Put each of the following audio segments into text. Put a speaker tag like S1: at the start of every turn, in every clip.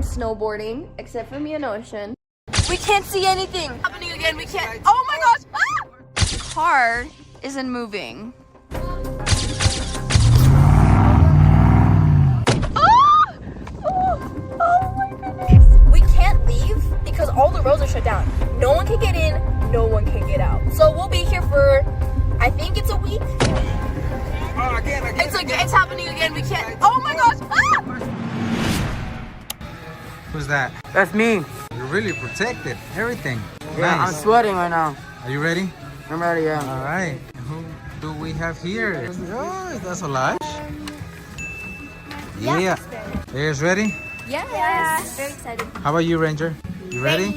S1: snowboarding, except for me and Ocean. We can't see anything. Happening again, we can't. Oh my gosh! Ah! The car isn't moving. We can't leave because all the roads are shut down. No one can get in, no one can get out. So we'll be here for, I think it's a week.
S2: Oh, again.
S1: It's happening again. We can't. Oh my gosh! Ah!
S2: Who's that?
S3: That's me.
S2: You're really protected. Everything.
S3: Yeah,
S2: Nice.
S3: I'm sweating right now.
S2: Are you ready?
S3: I'm ready, yeah.
S2: All right. Who do we have here? Oh, that's a lot. Yeah. You guys ready?
S1: Yes. Very excited.
S2: How about you, Ranger? You ready?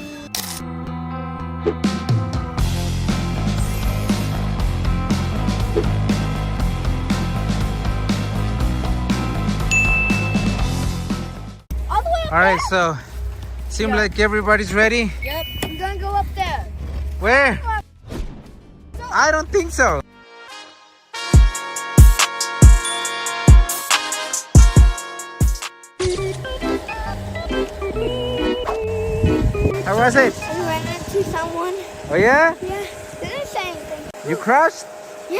S1: All the way up.
S2: All right, so seems like everybody's ready.
S1: Yep. I'm gonna go up there.
S2: Where? I don't think so. How was it?
S4: I ran into someone.
S2: Oh yeah?
S4: Yeah, didn't say anything.
S2: You crashed?
S4: Yeah.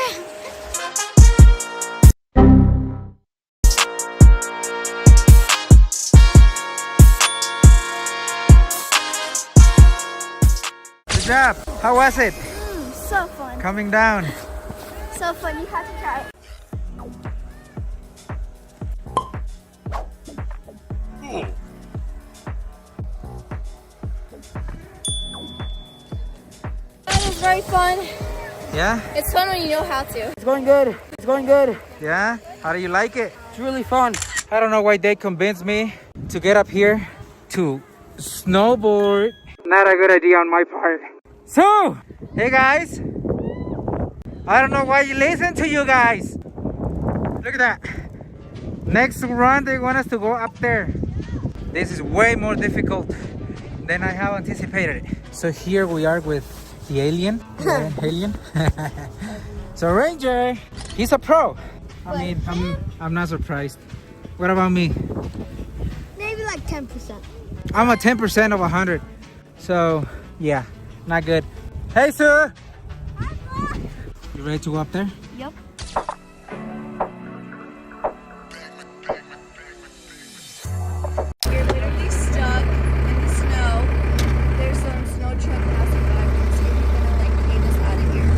S2: Good job. How was it?
S4: So fun.
S2: Coming down.
S4: So fun. You have to try it.
S1: That was very fun.
S2: Yeah?
S1: It's fun when you know how to.
S3: It's going good. It's going good.
S2: Yeah? How do you like it?
S3: It's really fun.
S2: I don't know why they convinced me to get up here to snowboard. Not a good idea on my part. So, hey guys. I don't know why you listen to you guys. Look at that. Next run, they want us to go up there. This is way more difficult than I have anticipated. So here we are with the alien. Alien. So Ranger, he's a pro. I mean, I'm not surprised. What about me?
S4: Maybe like 10%.
S2: I'm a 10% of 100. So yeah, not good. Hey sir. You ready to go up there?
S1: Yep. You're literally stuck in the snow. There's some snow truck passing by. So we're gonna like get us out of here.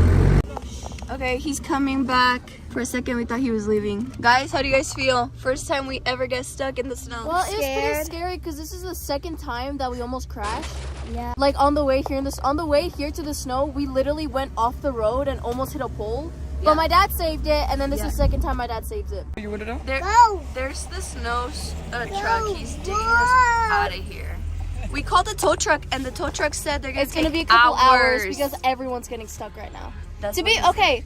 S1: Okay, he's coming back. For a second, we thought he was leaving. Guys, how do you guys feel? First time we ever get stuck in the snow.
S5: Well, it was pretty scary because this is the second time that we almost crashed.
S4: Yeah.
S5: Like on the way here to the snow, we literally went off the road and almost hit a pole.
S1: Yeah.
S5: But my dad saved it, and then this is the second time my dad saved it.
S3: You want to know?
S1: There's the snow truck. He's digging us out of here. We called the tow truck, and the tow truck said they're
S5: It's
S1: gonna
S5: gonna be a
S1: take
S5: couple hours
S1: hours
S5: because everyone's getting stuck right now.
S1: That's
S5: To
S1: what
S5: be
S1: he said.
S5: okay,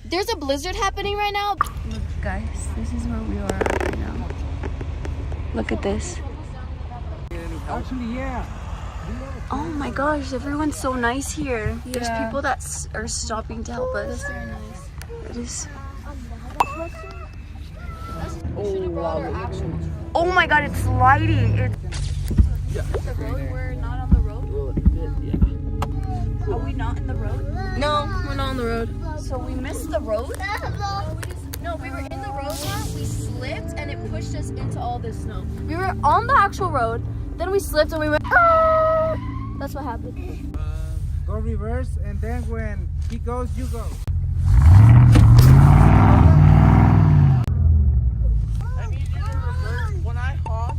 S5: there's a blizzard happening right now.
S1: Look, guys, this is where we are right now. Look at this.
S2: Actually, yeah.
S1: Oh my gosh, everyone's so nice here. There's people that are stopping to help us. That's very nice. It is. Oh my god, it's lighting. It's the road. We're not on the road. Are we not in the road?
S5: No, we're not on the road.
S1: So we missed the road?
S5: No, we were in the road now. We slipped and it pushed us into all this snow. We were on the actual road, then we slipped and we went. Ah! That's what happened.
S2: Go reverse, and then when he goes, you go.
S3: I need you to reverse. When I honk,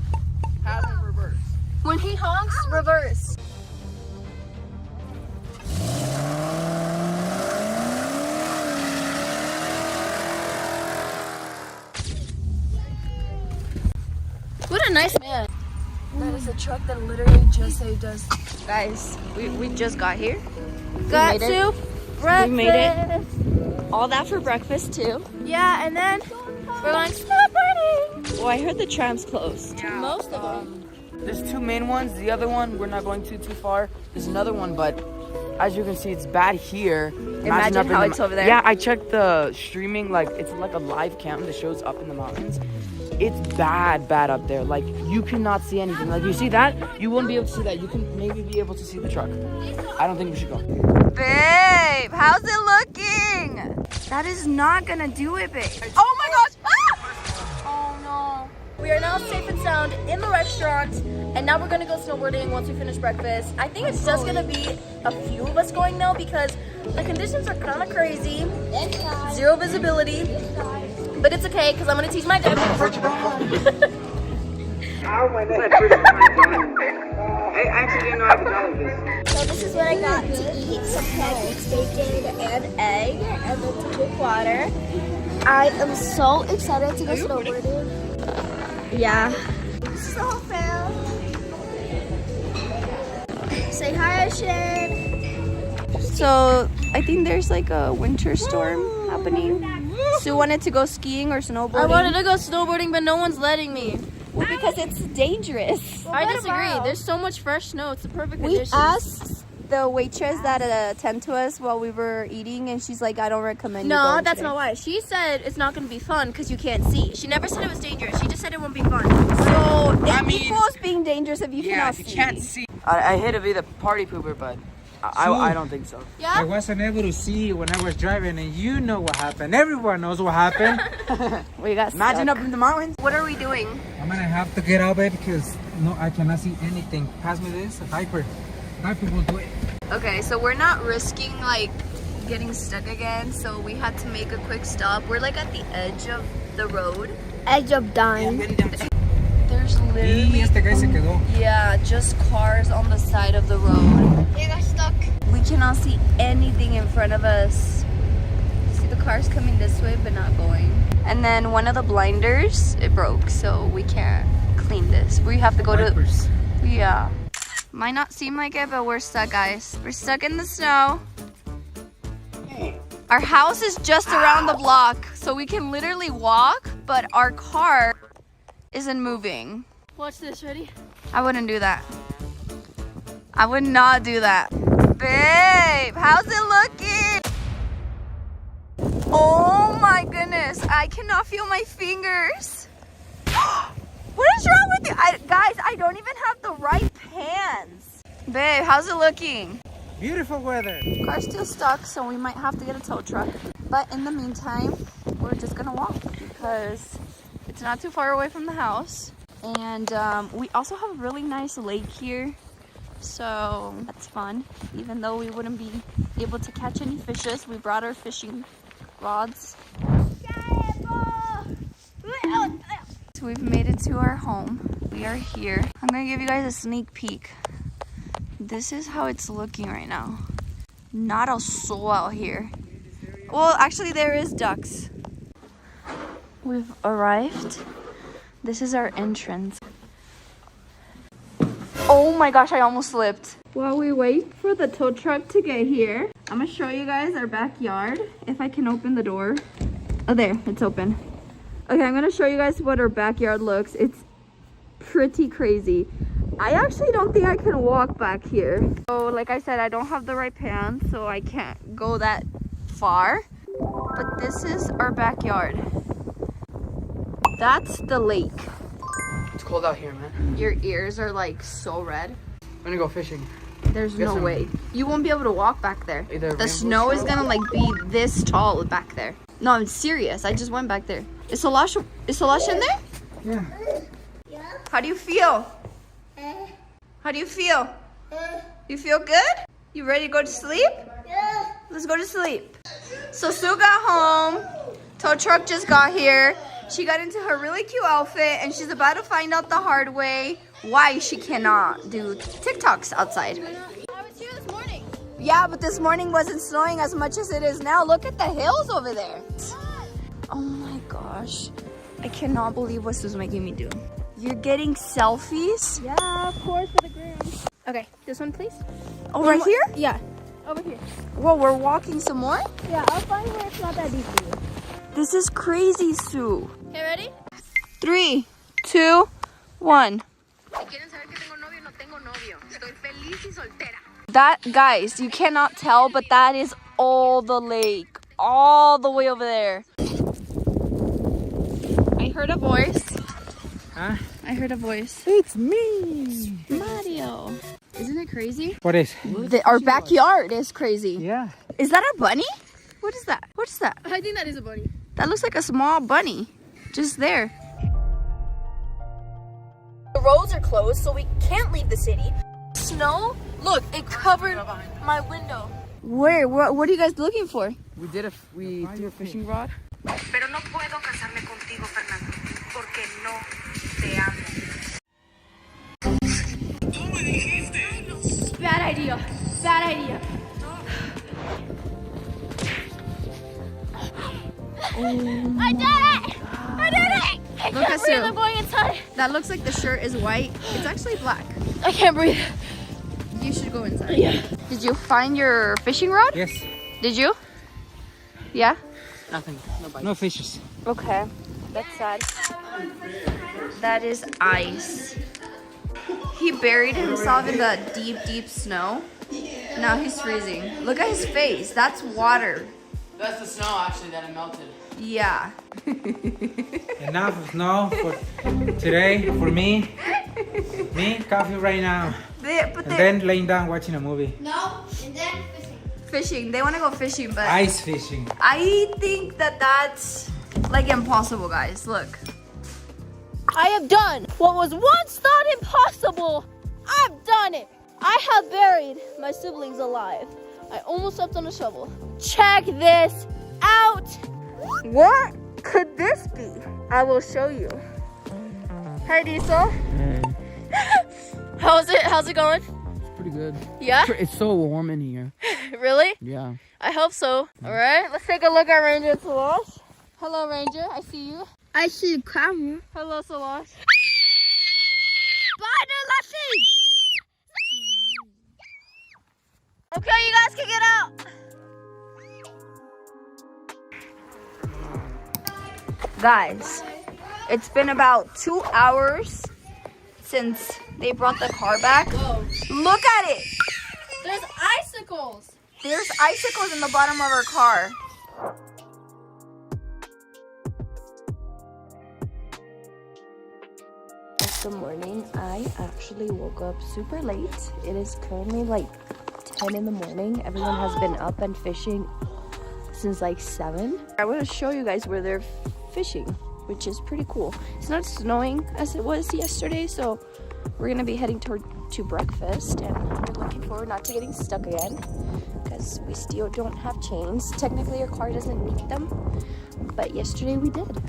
S3: have him reverse.
S5: When he honks, reverse. What a nice man.
S1: That is a truck that literally just saved us. Guys, we just got here.
S5: Got
S1: made it.
S5: to breakfast.
S1: We made it. All that for breakfast too.
S5: Yeah, and then we're going snowboarding.
S1: Oh, I heard the tram's closed.
S5: Most of them.
S3: There's two main ones. The other one, we're not going too far. There's another one, but as you can see, it's bad here.
S1: Imagine
S3: up in
S1: how
S3: the
S1: it's over there.
S3: Yeah, I checked the streaming. Like, it's like a live cam that shows up in the mountains. it's bad up there. Like, you cannot see anything. Like, you see that? You wouldn't be able to see that. You can maybe be able to see the truck. I don't think we should go.
S1: Babe, how's it looking? That is not gonna do it, babe. Oh my gosh! Ah!
S5: Oh no. We are now safe and sound in the restaurant, and now we're gonna go snowboarding once we finish breakfast. I think it's just gonna be a few of us going now because the conditions are kind of crazy. Zero visibility, but it's okay because I'm gonna teach my dad.
S2: I actually didn't know I could do this.
S4: So this is what I got to eat: some pancakes, bacon, and egg, and then some cold water. I am so excited to go snowboarding. Yeah. This is the whole fam. Say hi, Ashen.
S1: So I think there's like a winter storm happening. Sue wanted to go skiing or snowboarding.
S5: I wanted to go snowboarding, but no one's letting me.
S1: Well, because it's dangerous.
S5: I disagree. There's so much fresh snow. It's the perfect
S1: We
S5: conditions.
S1: asked the waitress that attended to us while we were eating, and she's like, I don't recommend you
S5: No,
S1: going
S5: that's
S1: today.
S5: not why. She said it's not going to be fun because you can't see. She never said it was dangerous. She just said it won't be fun.
S1: So it equals being dangerous if you cannot see.
S3: I hate to be the party pooper, but I don't think so.
S2: I
S5: Yeah?
S2: wasn't able to see when I was driving, and you know what happened. Everyone knows what happened.
S1: We got
S3: Imagine
S1: stuck.
S3: up in the mountains.
S1: What are we doing?
S2: I'm gonna have to get out, babe, because no, I cannot see anything. Pass me this, a diaper. Diaper will do it.
S1: Okay, so we're not risking like getting stuck again, so we had to make a quick stop. We're like at the edge of the road.
S4: Edge of dying.
S1: There's
S2: Y
S1: literally,
S2: este guy se quedó.
S1: yeah, just cars on the side of the road.
S4: They got stuck.
S1: We cannot see anything in front of us. See the cars coming this way but not going. And then one of the blinders, it broke, so we can't clean this. We have to go to,
S2: Wipers.
S1: yeah. Might not seem like it, but we're stuck, guys. We're stuck in the snow. Our house is just around the block, so we can literally walk, but our car isn't moving.
S5: Watch this. Ready?
S1: I wouldn't do that. I would not do that. Babe, how's it looking? Oh my goodness, I cannot feel my fingers. What is wrong with you? Guys, I don't even have the right pants. Babe, how's it looking?
S2: Beautiful weather.
S1: Car's still stuck, so we might have to get a tow truck. But in the meantime, we're just gonna walk because it's not too far away from the house. And we also have a really nice lake here. So that's fun. Even though we wouldn't be able to catch any fishes, we brought our fishing rods. So we've made it to our home. We are here. I'm gonna give you guys a sneak peek. This is how it's looking right now. Not a soul out here. Well, actually there is ducks. We've arrived. This is our entrance. Oh my gosh, I almost slipped. While we wait for the tow truck to get here, I'm gonna show you guys our backyard. If I can open the door. Oh, there, it's open. Okay, I'm gonna show you guys what our backyard looks. It's pretty crazy. I actually don't think I can walk back here. So like I said, I don't have the right pants, so I can't go that far. But this is our backyard. That's the lake.
S3: It's cold out here, man.
S1: Your ears are like so red.
S3: I'm gonna go fishing.
S1: There's no way. You won't be able to walk back there.
S3: Either
S1: The snow is gonna like be this tall back there. No, I'm serious. I just went back there. Is Solash in there?
S2: Yeah.
S1: How do you feel? How do you feel? You feel good? You ready to go to sleep?
S4: Yeah.
S1: Let's go to sleep. So Sue got home. Tow truck just got here. She got into her really cute outfit and she's about to find out the hard way why she cannot do TikToks outside.
S5: I was here this morning.
S1: Yeah, but this morning wasn't snowing as much as it is now. Look at the hills over there. Oh my gosh. I cannot believe what Sue's making me do. You're getting selfies?
S5: Yeah, of course, for the gram. Okay, this one, please.
S1: Oh, right here?
S5: Yeah, over here.
S1: Whoa, we're walking some more?
S5: Yeah, I'll find where it's not that deep for you.
S1: This is crazy, Sue.
S5: Okay, ready?
S1: 3, 2, 1. That, guys, you cannot tell, but that is all the lake. All the way over there. I heard a voice.
S2: Huh?
S1: I heard a voice.
S2: It's me.
S1: Mario. Isn't it crazy?
S2: What is?
S1: Our backyard is crazy.
S2: Yeah.
S1: Is that a bunny? What is that? What is that?
S5: I think that is a bunny.
S1: That looks like a small bunny. Just there.
S5: The roads are closed, so we can't leave the city. Snow? Look, it covered my window.
S1: Where? What are you guys looking for?
S3: We threw a fishing rod.
S6: Pero no puedo casarme contigo, Fernando, porque no te amo.
S5: Bad idea. Bad idea. I did it! I did it! I
S1: Look
S5: can't
S1: at
S5: breathe.
S1: Sue.
S5: I'm going inside.
S1: That looks like the shirt is white. It's actually black.
S5: I can't breathe.
S1: You should go inside.
S5: Yeah.
S1: Did you find your fishing rod?
S2: Yes.
S1: Did you? Yeah?
S3: Nothing. No bites.
S2: No fishes.
S1: Okay. That's sad. That is ice. He buried himself in the deep, deep snow. Now he's freezing. Look at his face. That's water.
S3: That's the snow actually that it melted.
S1: Yeah.
S2: Enough of snow for today for me. Me, coffee right now. And then laying down watching a movie.
S4: No, and then
S1: Fishing. They want to go fishing, but
S2: Ice fishing.
S1: I think that that's like impossible, guys. Look.
S5: I have done what was once thought impossible. I've done it. I have buried my siblings alive. I almost stepped on a shovel. Check this out.
S1: What could this be? I will show you. Hi, Diesel.
S5: How's it going?
S3: It's pretty good.
S5: Yeah?
S3: It's so warm in here.
S5: Really?
S3: Yeah.
S5: I hope so. All right, let's take a look at Ranger and Solange. Hello, Ranger. I see you.
S4: I see the camera.
S5: Hello, Solange. Okay, you guys can get out.
S1: Guys, it's been about 2 hours since they brought the car back.
S5: Whoa.
S1: Look at it.
S5: There's icicles.
S1: There's icicles in the bottom of our car. Good morning. I actually woke up super late. It is currently like 10 in the morning. Everyone has been up and fishing since like 7. I want to show you guys where they're fishing, which is pretty cool. It's not snowing as it was yesterday, so we're gonna be heading to breakfast, and we're looking forward not to getting stuck again because we still don't have chains. Technically, our car doesn't need them, but yesterday we did.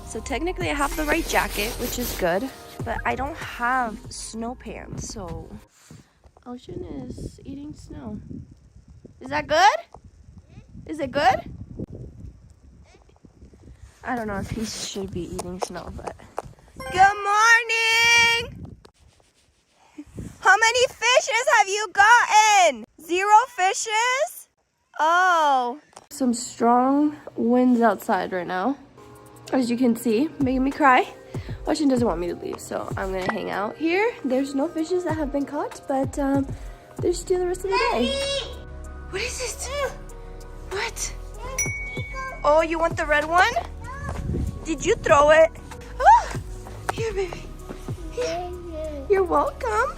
S1: So technically I have the right jacket, which is good, but I don't have snow pants, so Ocean is eating snow. Is that good? Is it good? I don't know if he should be eating snow, but... Good morning! How many fishes have you gotten? 0 fishes? Oh. Some strong winds outside right now. As you can see, making me cry. Ocean doesn't want me to leave, so I'm gonna hang out here. There's no fishes that have been caught, but there's still the rest of the day. What is it? What? Oh, you want the red one? Did you throw it? Oh, here, baby. Here. You're welcome.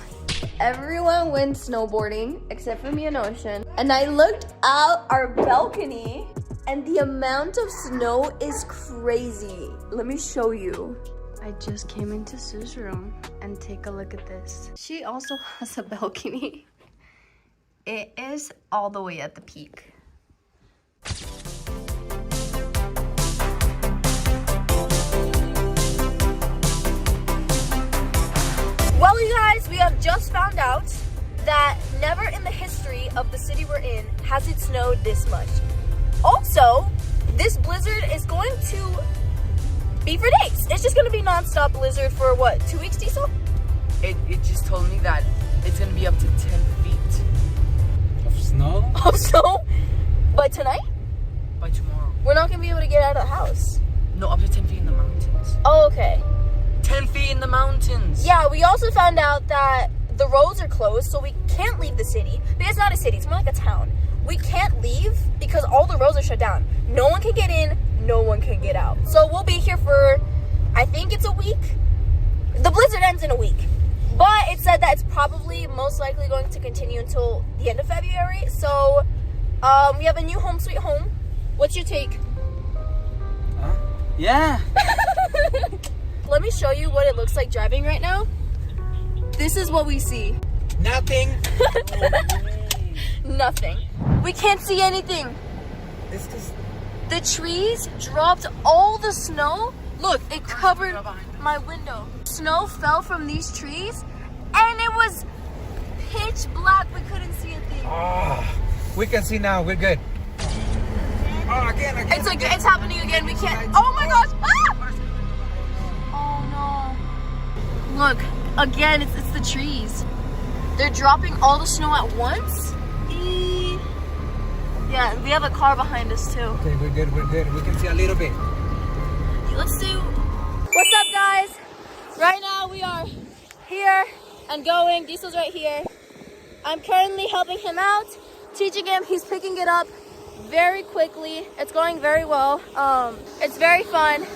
S1: Everyone went snowboarding except for me and Ocean. And I looked out our balcony, and the amount of snow is crazy. Let me show you. I just came into Sue's room and take a look at this. She also has a balcony. It is all the way at the peak.
S5: Well, you guys, we have just found out that never in the history of the city we're in has it snowed this much. Also, this blizzard is going to be for days. It's just going to be non-stop blizzard for what, 2 weeks, Diesel?
S3: It just told me that it's gonna be up to 10 feet
S2: Of snow?
S5: Of snow? But tonight,
S3: by tomorrow.
S5: we're not going to be able to get out of the house.
S3: No, up to 10 feet in the mountains.
S5: Oh, okay.
S3: 10 feet in the mountains.
S5: Yeah, we also found out that the roads are closed, so we can't leave the city. But it's not a city, it's more like a town. We can't leave because all the roads are shut down. No one can get in, no one can get out. So we'll be here for, I think it's a week. the blizzard ends in a week. But it said that it's probably most likely going to continue until the end of February. So we have a new home sweet home. What's your take?
S2: Yeah.
S5: Let me show you what it looks like driving right now. This is what we see.
S2: Nothing.
S5: Nothing. We can't see anything.
S2: It's just...
S5: The trees dropped all the snow. Look, it covered my window. Snow fell from these trees and it was pitch black. We couldn't see a thing.
S2: Oh, we can see now. We're good. Oh, again.
S5: It's happening again. We can't. Oh my gosh. Ah! Oh no. Look, again, it's the trees. They're dropping all the snow at once. Yeah, we have a car behind us too.
S2: Okay, we're good. We can see a little bit.
S5: Let's do. What's up, guys? Right now we are here and going. Diesel's right here. I'm currently helping him out, teaching him. He's picking it up very quickly. It's going very well. It's very fun.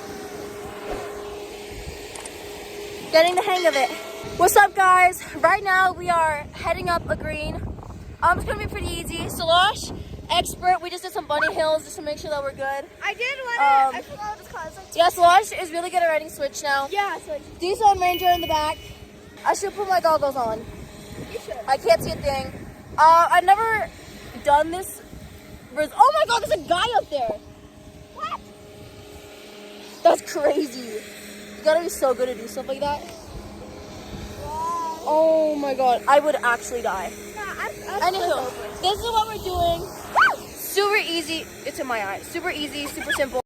S5: Getting the hang of it. What's up, guys? Right now we are heading up a green. It's gonna be pretty easy. Solosh, expert. We just did some bunny hills just to make sure that we're good.
S4: I did what I forgot what it's called. It's like
S5: Yeah, Solosh is really good at riding switch now.
S4: yeah, so
S5: Diesel and Ranger in the back. I should put my goggles on.
S4: you should.
S5: I can't see a thing. I've never done this. Oh my god, there's a guy up there.
S4: What?
S5: That's crazy. You gotta be so good to do stuff like that.
S4: Wow.
S5: Oh my god, I would actually die.
S4: Nah,
S5: Anywho, this is what we're doing. Super easy. It's in my eye. Super easy, super simple.